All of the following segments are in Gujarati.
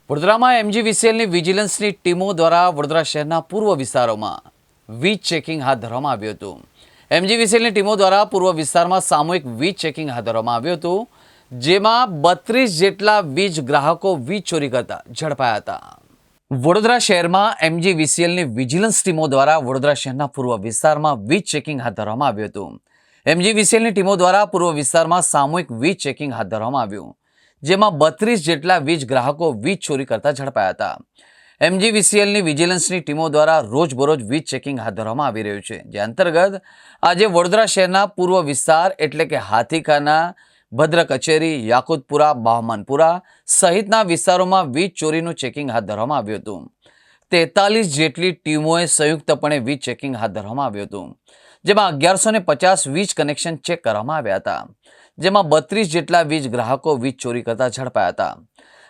વડોદરામાં એમજીવીસીએલની વિજિલન્સની ટીમો દ્વારા વડોદરા શહેરના પૂર્વ વિસ્તારોમાં વીજ ચેકિંગ હાથ ધરવામાં આવ્યું હતું। એમજીવીસીએલની ટીમો દ્વારા પૂર્વ વિસ્તારમાં સામૂહિક વીજ ચેકિંગ હાથ ધરવામાં આવ્યું હતું, જેમાં 32 જેટલા વીજ ગ્રાહકો વીજ ચોરી કરતા ઝડપાયા હતા। વડોદરા શહેરમાં એમજીવીસીએલની વિજિલન્સ ટીમો દ્વારા વડોદરા શહેરના પૂર્વ વિસ્તારમાં વીજ ચેકિંગ હાથ ધરવામાં આવ્યું હતું। એમજીવીસીએલની ટીમો દ્વારા પૂર્વ વિસ્તારમાં સામૂહિક વીજ ચેકિંગ હાથ ધરવામાં આવ્યું, જેમાં 32 જેટલા વીજ ગ્રાહકો વીજ ચોરી કરતા ઝડપાયા હતા। એમજીવીસીએલની વિજિલન્સની ટીમો દ્વારા રોજબરોજ વીજ ચેકિંગ હાથ ધરવામાં આવી રહ્યું છે, જે અંતર્ગત આજે વડોદરા શહેરના પૂર્વ વિસ્તાર એટલે કે હાથીખાના, ભદ્ર કચેરી, યાકુતપુરા, બહામનપુરા સહિતના વિસ્તારોમાં વીજ ચોરીનું ચેકિંગ હાથ ધરવામાં આવ્યું હતું। 43 જેટલી ટીમોએ સંયુક્તપણે વીજ ચેકિંગ હાથ ધરવામાં આવ્યું હતું, જેમાં 1150 વીજ કનેક્શન ચેક કરવામાં આવ્યા હતા, જેમાં 32 જેટલા વીજ ગ્રાહકો વીજ ચોરી કરતા ઝડપાયા હતા।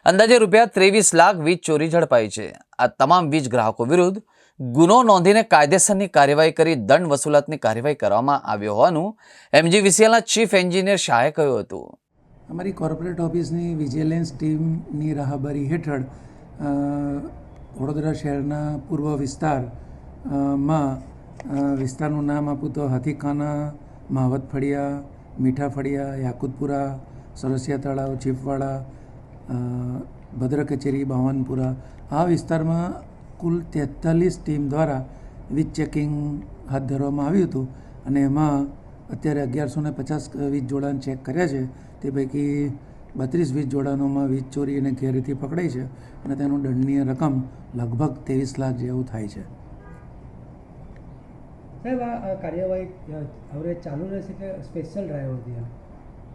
અંદાજે ₹23 લાખ વીજ ચોરી ઝડપાઈ છે। આ તમામ વીજ ગ્રાહકો વિરુદ્ધ ગુનો નોંધીને કાયદેસરની કાર્યવાહી કરી દંડ વસૂલાતની કાર્યવાહી કરવામાં આવ્યો હોવાનું એમજીવીસીએલના ચીફ એન્જિનિયર શાહે કહ્યું હતું। અમારી કોર્પોરેટ ઓફિસની વિજિલન્સ ટીમની રાહબરી હેઠળ વડોદરા શહેરના પૂર્વ વિસ્તારમાં વિસ્તારનું નામ આપું તો હાથીખાના, માવત ફળિયા, મીઠા ફળિયા, યાકુતપુરા, સરસિયા તળાવ, ચીફવાડા, ભદ્ર કચેરી, બાવનપુરા આ વિસ્તારમાં કુલ 43 ટીમ દ્વારા વીજ ચેકિંગ હાથ ધરવામાં આવ્યું હતું અને એમાં અત્યારે 1150 વીજ જોડાણ ચેક કર્યા છે। તે પૈકી 32 વીજ જોડાણોમાં વીજ ચોરી અને ગેરરીતિ પકડાઈ છે અને તેનું દંડનીય રકમ લગભગ 23 લાખ જેવું થાય છે। સાહેબ, આ કાર્યવાહી હવે ચાલુ રહેશે કે સ્પેશિયલ ડ્રાઈવ હતી?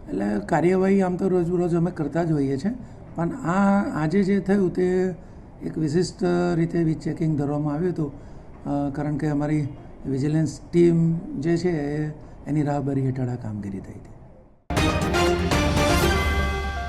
એટલે કાર્યવાહી આમ તો રોજ અમે કરતા જ હોઈએ છીએ, પણ આજે જે થયું તે એક વિશિષ્ટ રીતે વીજ ચેકિંગ ધરવામાં આવ્યું હતું, કારણ કે અમારી વિજિલન્સ ટીમ જે છે એની રાહબરી હેઠળ આ કામગીરી થઈ હતી।